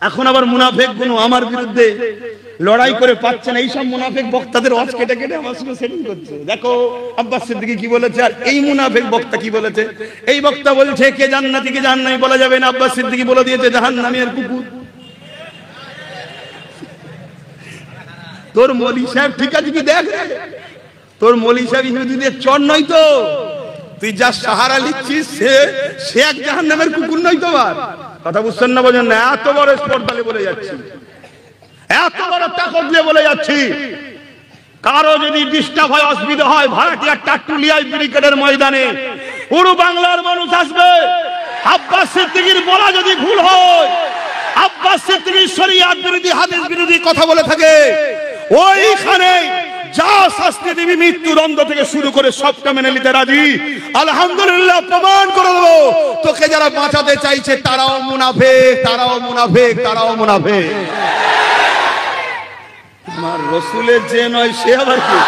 এখন আবার মুনাফিক গুলো আমার বিরুদ্ধে লড়াই করে পাচ্ছেন, এই সব মুনাফিক বক্তাদের ওয়াজ কেটে কেটে আমার সঙ্গে সেটিং করছে। দেখো আব্বাস সিদ্দিকী কি বলেছে আর এই মুনাফিক বক্তা কি বলেছে। এই বক্তা বলছে কে জান্নাতি কে জাহান্নামী বলা যাবে না, আব্বাস সিদ্দিকী বলে দিয়েছে জাহান্নামী আর কুকুর। তোর মৌলী সাহেব ঠিক আছে কি দেখ, তোর মৌলী সাহেব ইহুদিদের চর নয় তো, তুই যা সাহারা লিখছিস সে এক জাহান্নামের কুকুর নয় তো। কথা বুঝছেন না, বোঝেন না? এত বড় স্পর্ধালে বলে যাচ্ছি, এত বড় তাকত দিয়ে বলে যাচ্ছি। কারো যদি ডিস্টার্ব হয়, অসুবিধা হয়, ভাড়াটিয়া টাটুলিয়ায় ব্রিগেডের ময়দানে পুরো বাংলার মানুষ আসবে। আব্বাস সিদ্দিকীর বলা যদি ভুল হয়, আব্বাস সিদ্দিকী শরিয়াত বিরোধী হাদিস বিরোধী কথা বলে থাকে, ওইখানে যা শাস্তি দিবি মৃত্যুদণ্ড থেকে শুরু করে সবটা মেনে নিতে রাজি। আলহামদুলিল্লাহ প্রমাণ করে দেবো তোকে যারা বাঁচাতে চাইছে তারাও মুনাফিক, তারাও মুনাফিক, তারাও মুনাফিক। আমার রসুলের যে নয় সে আবার কি?